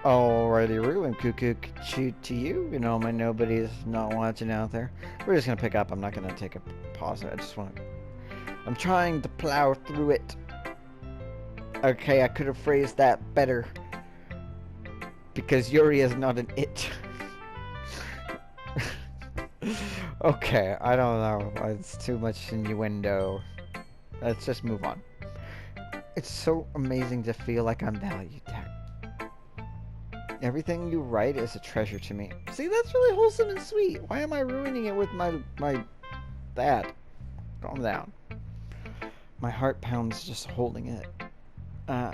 Alrighty, Roo, and cuckoo choo to you. You know, my nobody's not watching out there. We're just gonna pick up. I'm not gonna take a pause. I just want to. I'm trying to plow through it. Okay, I could have phrased that better. Because Yuri is not an it. Okay, I don't know. It's too much innuendo. Let's just move on. It's so amazing to feel like I'm valued, Tech. Everything you write is a treasure to me. See, that's really wholesome and sweet. Why am I ruining it with my that? Calm down. My heart pounds just holding it. I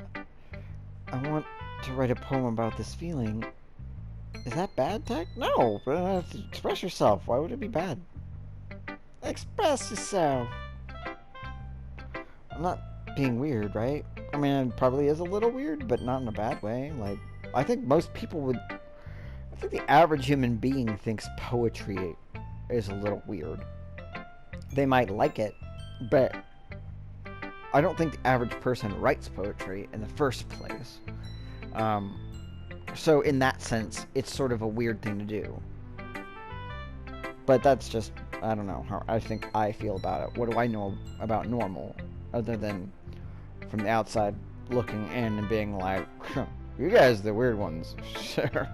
want to write a poem about this feeling. Is that bad, Tech? No, but express yourself. Why would it be bad? Express yourself. I'm not being weird, right? I mean, it probably is a little weird, but not in a bad way. Like, I think most people would... I think the average human being thinks poetry is a little weird. They might like it, but I don't think the average person writes poetry in the first place. So in that sense, it's sort of a weird thing to do. But that's just, I don't know how I think I feel about it. What do I know about normal, other than from the outside looking in and being like, you guys are the weird ones. Sure.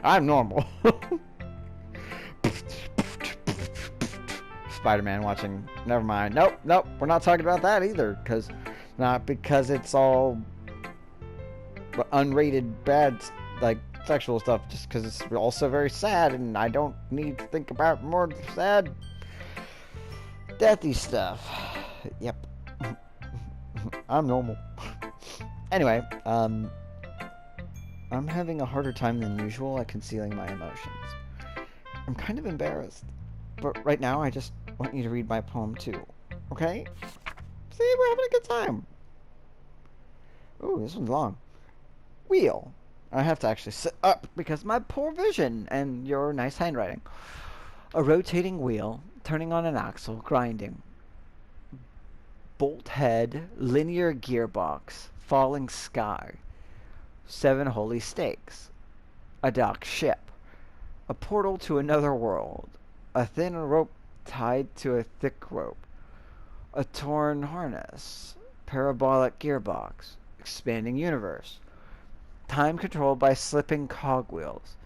I'm normal. Spider-Man watching. Never mind. Nope. We're not talking about that either. Not because it's all unrated bad, like, sexual stuff. Just because it's also very sad, and I don't need to think about more sad, deathy stuff. Yep. I'm normal. Anyway, I'm having a harder time than usual at concealing my emotions. I'm kind of embarrassed, but right now I just want you to read my poem too, okay? See, we're having a good time. Ooh, this one's long. Wheel. I have to actually sit up because of my poor vision and your nice handwriting. A rotating wheel, turning on an axle, grinding. Bolt head, linear gearbox, falling sky. 7 holy stakes. A docked ship. A portal to another world. A thin rope tied to a thick rope. A torn harness. Parabolic gearbox. Expanding universe. Time controlled by slipping cogwheels.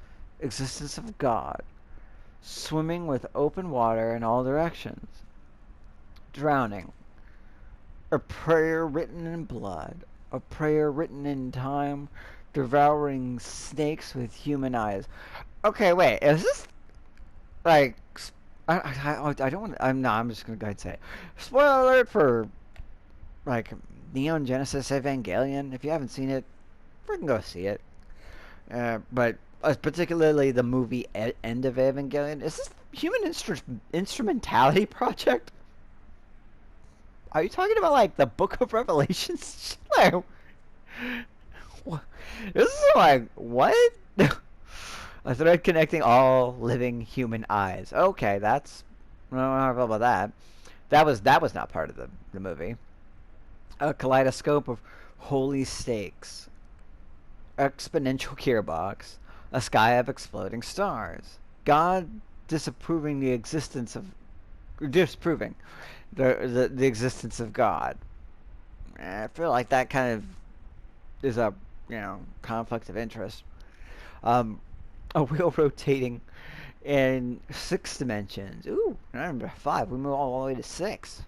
Existence of God. Swimming with open water in all directions. Drowning. A prayer written in blood. A prayer written in time. Devouring snakes with human eyes. Okay, wait. Is this like... I don't want to... I'm just going to go ahead and say it. Spoiler alert for like Neon Genesis Evangelion. If you haven't seen it, freaking go see it. But particularly the movie End of Evangelion. Is this Human Instrumentality Project? Are you talking about like the Book of Revelations? Like, this is like, what? A thread connecting all living human eyes. Okay, that's... I don't know about that. That was not part of the movie. A kaleidoscope of holy stakes. Exponential gearbox. A sky of exploding stars. God disapproving the existence of... disproving the existence of God. I feel like that kind of is a, conflict of interest. A wheel rotating in 6 dimensions. Ooh, I remember 5. We move all the way to 6.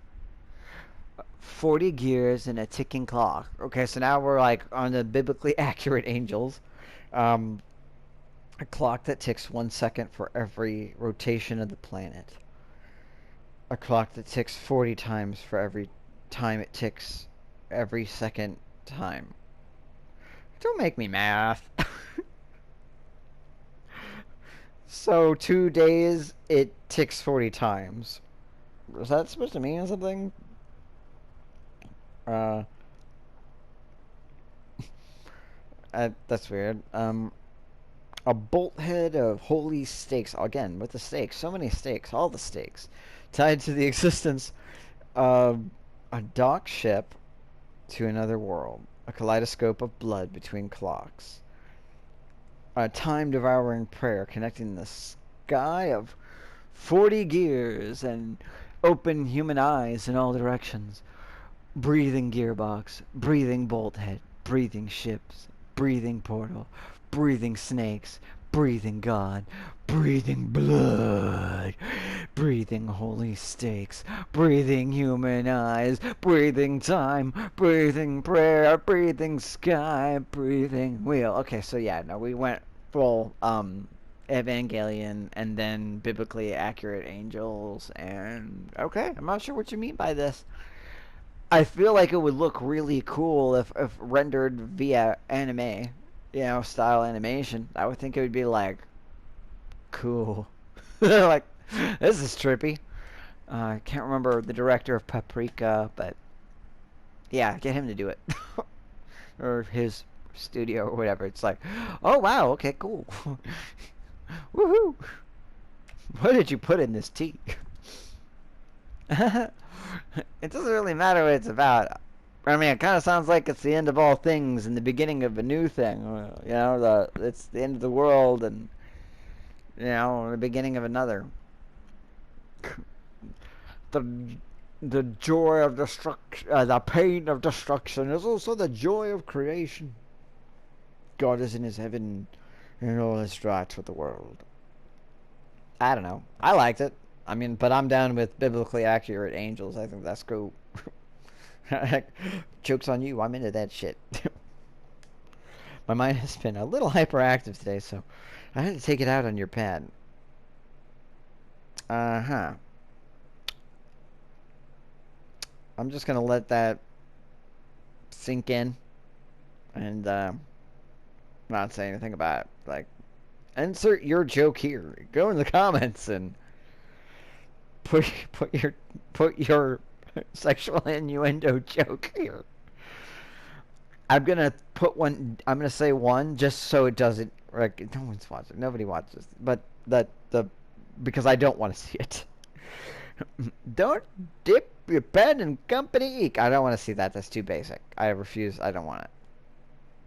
40 gears and a ticking clock. Okay, so now we're like on the biblically accurate angels. A clock that ticks 1 second for every rotation of the planet. A clock that ticks 40 times for every time it ticks every second time. Don't make me math. So 2 days, it ticks 40 times. Is that supposed to mean something? That's weird. A bolt head of holy stakes. Again, with the stakes. So many stakes. All the stakes. Tied to the existence of a dock ship to another world. A kaleidoscope of blood between clocks. A time-devouring prayer connecting the sky of 40 gears and open human eyes in all directions. Breathing gearbox, breathing bolthead, breathing ships, breathing portal, breathing snakes, breathing God, breathing blood, breathing holy stakes, breathing human eyes, breathing time, breathing prayer, breathing sky, breathing wheel. Okay, so yeah, no, we went full Evangelion and then biblically accurate angels, and okay, I'm not sure what you mean by this. I feel like it would look really cool if rendered via anime, style animation. I would think it would be like cool. Like, this is trippy. I can't remember the director of Paprika, but yeah, get him to do it. Or his studio or whatever. It's like, oh wow, okay, cool. Woohoo! What did you put in this tea? It doesn't really matter what it's about. I mean, it kind of sounds like it's the end of all things and the beginning of a new thing. It's the end of the world and the beginning of another. The the joy of destruction, the pain of destruction is also the joy of creation. God is in his heaven and all is right with the world. I don't know. I liked it. I mean, but I'm down with biblically accurate angels. I think that's cool. Joke's on you. I'm into that shit. My mind has been a little hyperactive today, so I had to take it out on your pad. Uh-huh. I'm just going to let that sink in and not say anything about it. Like, insert your joke here. Go in the comments and put your sexual innuendo joke here. I'm gonna put one. I'm gonna say one just so it doesn't. Like, no one's watching. Nobody watches. But because I don't want to see it. Don't dip your pen in company ink. I don't want to see that. That's too basic. I refuse. I don't want it.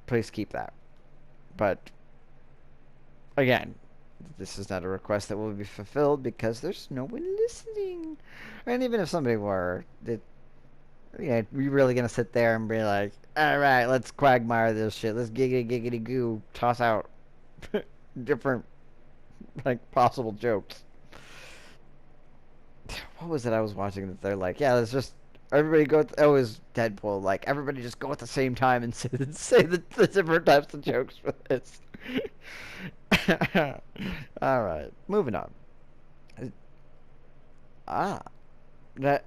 Please keep that. But again, this is not a request that will be fulfilled because there's no one listening. And even if somebody were, we really gonna sit there and be like, all right, let's quagmire this shit. Let's giggity goo, toss out different possible jokes. What was it I was watching that they're like, yeah, let's just everybody go. It was Deadpool. Like, everybody just go at the same time and say the different types of jokes for this. All right, moving on. That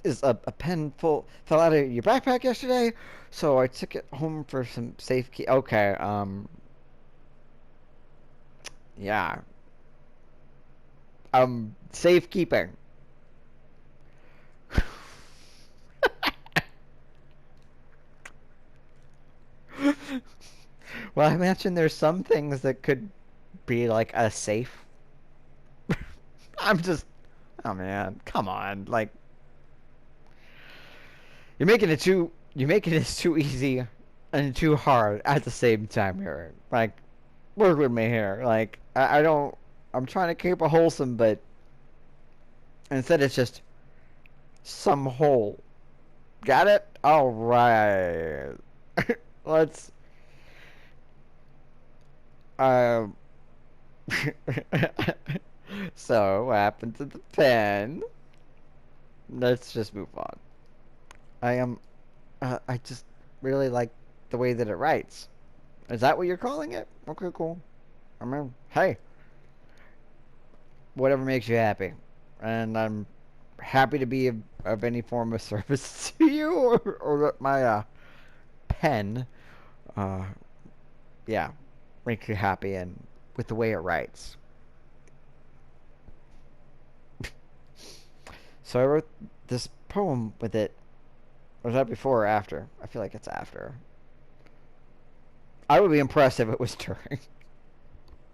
is a pen fell out of your backpack yesterday, so I took it home for some safekeeping. Okay, yeah, safekeeping. Well, I imagine there's some things that could be like a safe. I'm just, oh man, come on, like you're making it too easy and too hard at the same time here. Like, work with me here. Like, I don't. I'm trying to keep it wholesome, but instead it's just some hole. Got it? All right. Let's. So, what happened to the pen? Let's just move on. I just really like the way that it writes. Is that what you're calling it? Okay, cool. I mean, hey. Whatever makes you happy. And I'm happy to be of any form of service to you or my pen, yeah, make you happy and with the way it writes. So I wrote this poem with it. Was that before or after? I feel like it's after. I would be impressed if it was during.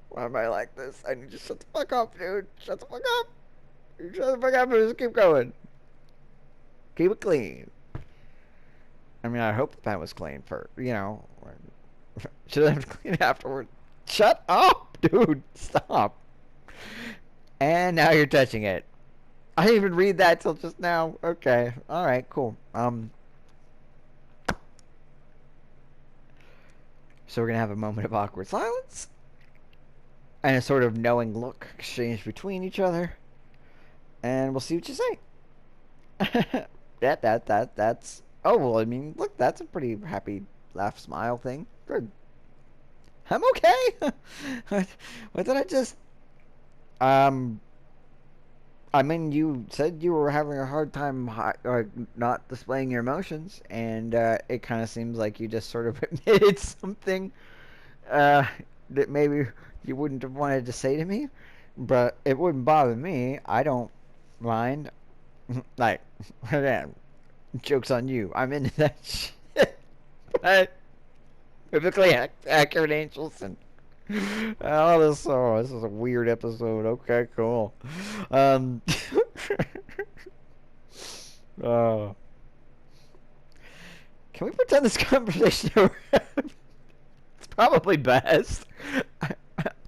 Why am I like this? I need to shut the fuck up, dude. Shut the fuck up. Shut the fuck up and just keep going. Keep it clean. I mean, I hope the pen was clean for, should have been clean afterward. Shut up, dude. Stop. And now you're touching it. I didn't even read that till just now. Okay. Alright, cool. So we're gonna have a moment of awkward silence. And a sort of knowing look exchanged between each other. And we'll see what you say. That's... Oh, well, I mean, look, that's a pretty happy laugh smile thing. Good. I'm okay. What did I just... I mean, you said you were having a hard time not displaying your emotions, and it kind of seems like you just sort of admitted something that maybe you wouldn't have wanted to say to me, but it wouldn't bother me. I don't mind. Like, again, joke's on you. I'm into that shit. But perfectly accurate angels and this is a weird episode. Okay, cool. Uh, can we pretend this conversation over? It's probably best.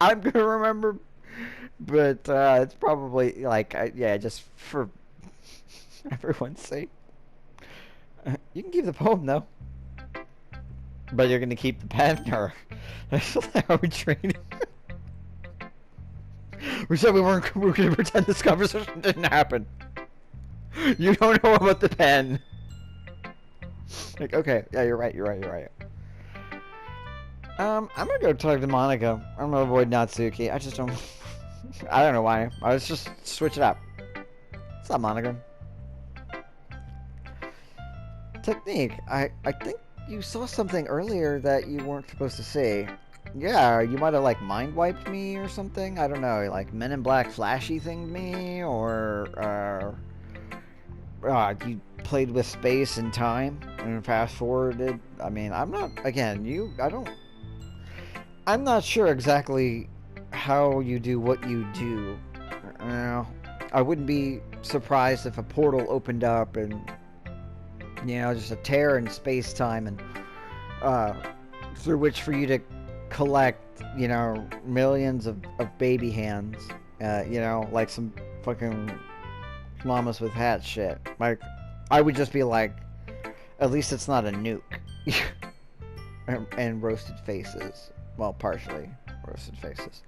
I'm gonna remember, but it's probably like yeah, just for everyone's sake. You can keep the poem though, but you're gonna keep the pen, or are we training? We said we were gonna pretend this conversation didn't happen. You don't know about the pen. Like, okay, yeah, you're right. I'm gonna go talk to Monica. I'm gonna avoid Natsuki. I just don't. I don't know why. I was just switch it up. What's up, Monica? Technique. I think you saw something earlier that you weren't supposed to see. Yeah, you might have like mind wiped me or something. I don't know, like Men in Black flashy thinged me, or you played with space and time and fast forwarded. I mean, I'm not. Again, I'm not sure exactly how you do what you do. I wouldn't be surprised if a portal opened up and just a tear in space time and through which for you to collect millions of baby hands, like some fucking llamas with hats shit. Like, I would just be like, at least it's not a nuke. and roasted faces. Well, partially roasted faces.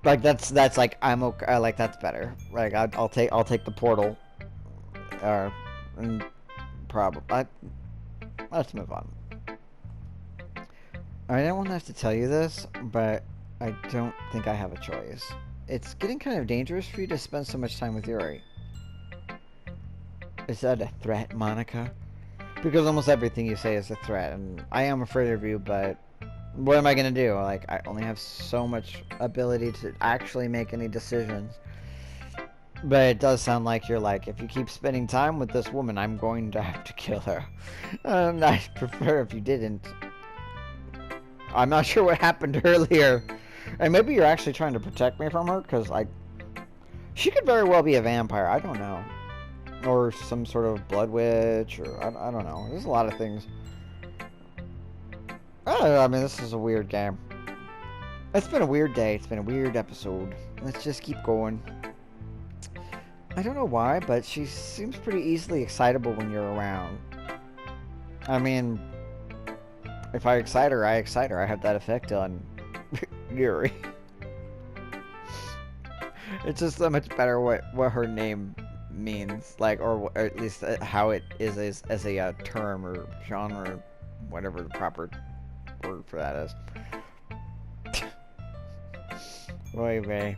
Like, that's like, I'm okay. Like, that's better. Like, I'll take the portal. And probably. Let's move on. I don't want to have to tell you this, but I don't think I have a choice. It's getting kind of dangerous for you to spend so much time with Yuri. Is that a threat, Monica? Because almost everything you say is a threat, and I am afraid of you, but what am I gonna do? Like, I only have so much ability to actually make any decisions. But it does sound like you're like, if you keep spending time with this woman, I'm going to have to kill her. And I'd prefer if you didn't. I'm not sure what happened earlier. And maybe you're actually trying to protect me from her, because, like, she could very well be a vampire. I don't know. Or some sort of blood witch, or I don't know. There's a lot of things. I don't know. I mean, this is a weird game. It's been a weird day. It's been a weird episode. Let's just keep going. I don't know why, but she seems pretty easily excitable when you're around. I mean, if I excite her, I excite her. I have that effect on Yuri. It's just so much better what her name means, like, or at least how it is as a term or genre, whatever the proper word for that is. Oy vey.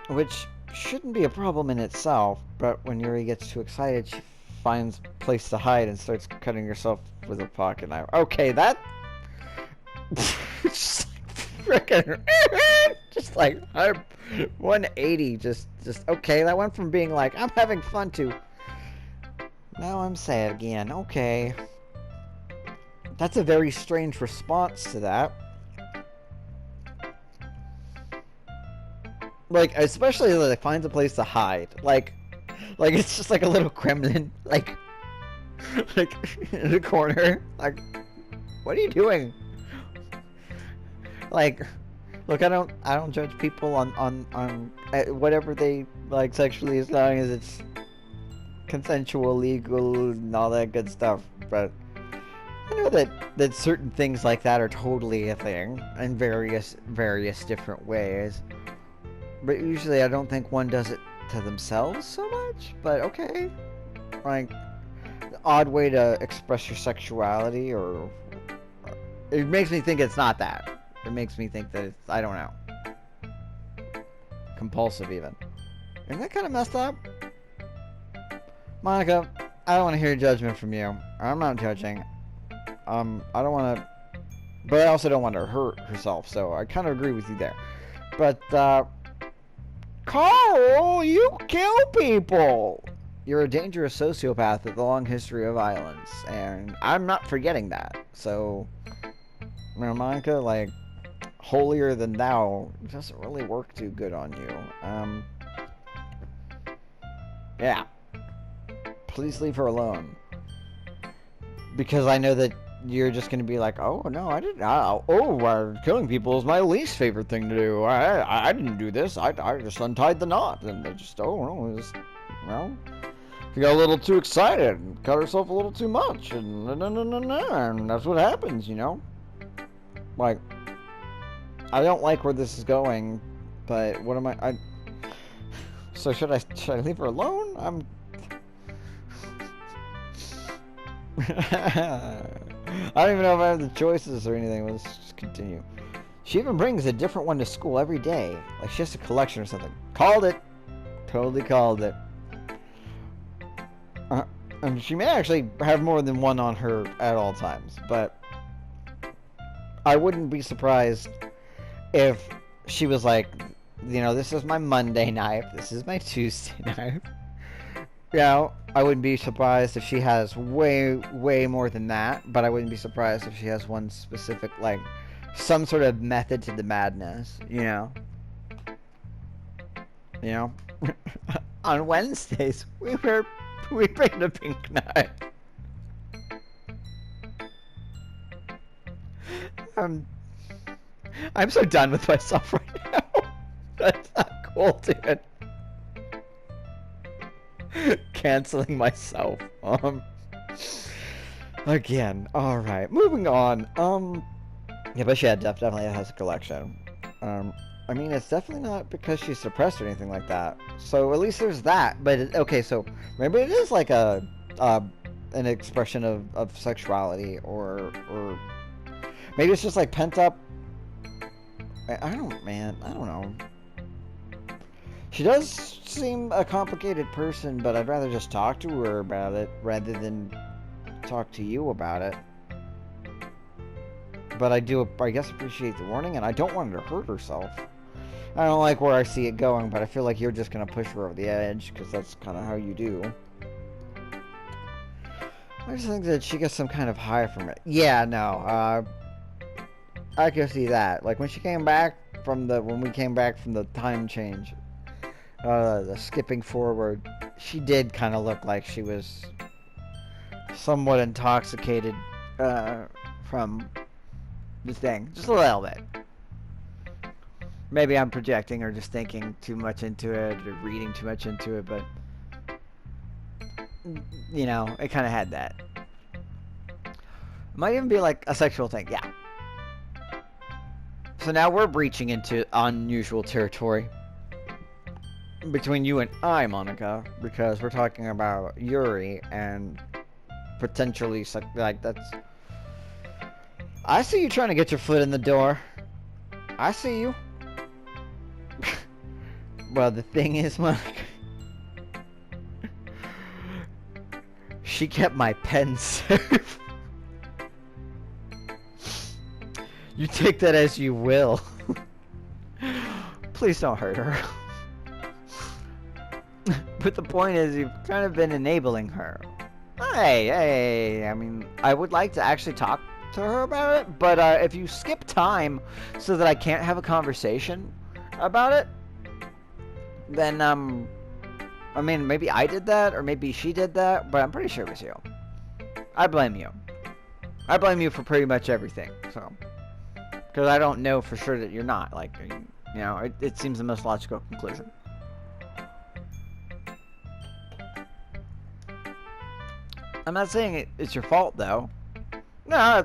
Which shouldn't be a problem in itself, but when Yuri gets too excited, she finds a place to hide and starts cutting herself with a pocket knife. Okay, that... just like freaking... just like 180, just okay, that went from being like, I'm having fun to... now I'm sad again. Okay. That's a very strange response to that. Like, especially that it finds a place to hide. Like it's just like a little gremlin, like in the corner. Like, what are you doing? Like, look, I don't judge people on whatever they like sexually, as long as it's consensual, legal, and all that good stuff. But I know that certain things like that are totally a thing in various different ways. But usually, I don't think one does it to themselves so much. But okay, like, odd way to express your sexuality, or it makes me think it's not that. It makes me think that it's, I don't know, compulsive even. Isn't that kind of messed up? Monica, I don't want to hear judgment from you. I'm not judging. I don't want to, but I also don't want her to hurt herself, so I kind of agree with you there. But, Carl, you kill people! You're a dangerous sociopath with a long history of violence, and I'm not forgetting that. So, you know, Monica, like, holier than thou doesn't really work too good on you. Yeah. Please leave her alone. Because I know that you're just going to be like, oh, no, I didn't. Killing people is my least favorite thing to do. I didn't do this. I just untied the knot. And they just, well, she got a little too excited and cut herself a little too much. And that's what happens, you know? Like, I don't like where this is going, but what am I so should I leave her alone? I don't even know if I have the choices or anything. Let's just continue. She even brings a different one to school every day. Like she has a collection or something. Called it. Totally called it. And she may actually have more than one on her at all times. But I wouldn't be surprised if she was like, you know, this is my Monday knife. This is my Tuesday knife. You know, I wouldn't be surprised if she has way more than that, but I wouldn't be surprised if she has one specific, like, some sort of method to the madness, you know? You know? On Wednesdays, we bring the pink knife. I'm so done with myself right now. That's not cool, dude. Canceling myself. Again. Alright, moving on. Yeah, but she definitely has a collection. I mean, it's definitely not because she's suppressed or anything like that. So at least there's that. But okay, so maybe it is like an expression of sexuality, or maybe it's just like pent up. I don't know. She does seem a complicated person, but I'd rather just talk to her about it rather than talk to you about it. But I guess, appreciate the warning, and I don't want her to hurt herself. I don't like where I see it going, but I feel like you're just going to push her over the edge, because that's kind of how you do. I just think that she gets some kind of high from it. Yeah, no, I can see that. Like, when we came back from the time change, the skipping forward, she did kind of look like she was somewhat intoxicated from the thing. Just a little bit. Maybe I'm projecting or just thinking too much into it or reading too much into it, but you know, it kind of had that. It might even be like a sexual thing, yeah. So now we're breaching into unusual territory between you and I, Monica, because we're talking about Yuri and potentially, like, that's... I see you trying to get your foot in the door. I see you. Well, the thing is, Monica, she kept my pen safe. You take that as you will. Please don't hurt her. But the point is, you've kind of been enabling her. Hey, I mean, I would like to actually talk to her about it, but if you skip time so that I can't have a conversation about it, then, I mean, maybe I did that, or maybe she did that, but I'm pretty sure it was you. I blame you. I blame you for pretty much everything, so. Because I don't know for sure that you're not. Like, you know, it seems the most logical conclusion. I'm not saying it's your fault, though. No,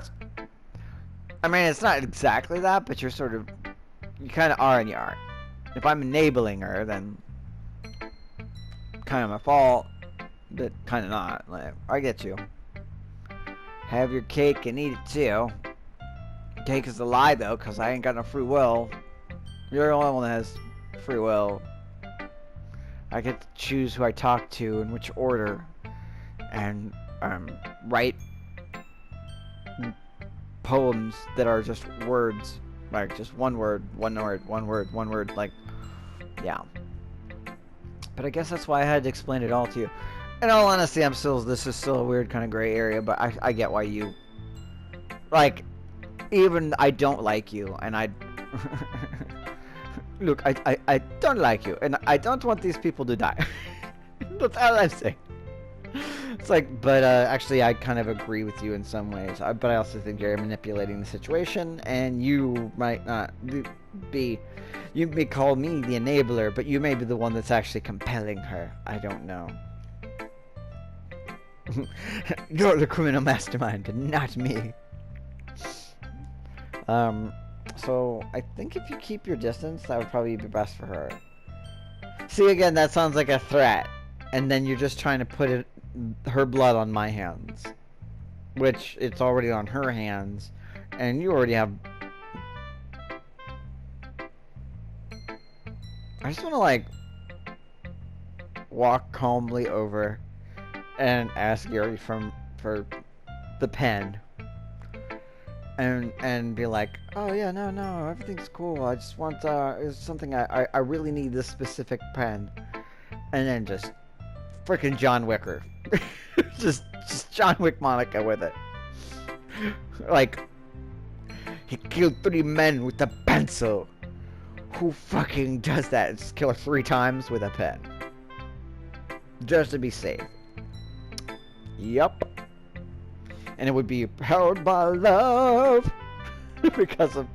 I mean, it's not exactly that, but you're sort of... You kind of are and you aren't. If I'm enabling her, then... kind of my fault, but kind of not. Like, I get you. Have your cake and eat it, too. Cake is a lie, though, because I ain't got no free will. You're the only one that has free will. I get to choose who I talk to in which order. And, write poems that are just words. Like, just one word, one word, one word, one word. Like, yeah. But I guess that's why I had to explain it all to you. In all honesty, this is still a weird kind of gray area, but I get why you... Like, even I don't like you, and I... Look, I don't like you, and I don't want these people to die. That's all I'm saying. It's like, but actually I kind of agree with you in some ways. But I also think you're manipulating the situation, and you might not be... You may call me the enabler, but you may be the one that's actually compelling her. I don't know. You're the criminal mastermind, not me. So I think if you keep your distance, that would probably be best for her. See, again, that sounds like a threat. And then you're just trying to put her blood on my hands. Which, it's already on her hands. And you already have... I just want to, like... walk calmly over and ask Yuri for the pen. And be like, oh yeah, no, everything's cool. I just want, it's something I really need this specific pen. And then just freaking John Wicker. just John Wick Monica with it. Like, he killed 3 men with a pencil. Who fucking does that? Just kill her 3 times with a pen. Just to be safe. Yup. And it would be powered by love. Because of...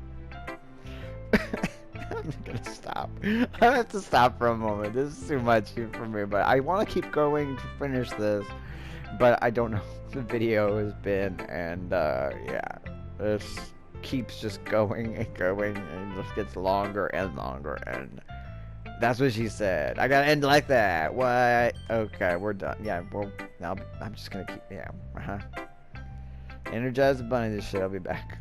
I'm gonna stop. I have to stop for a moment. This is too much for me. But I want to keep going to finish this. But I don't know what the video has been. And yeah. This keeps just going and going. And just gets longer and longer. And that's what she said. I gotta end like that. What? Okay, we're done. Yeah, well, now I'm just gonna keep... Yeah. Energize the bunny this shit. I'll be back.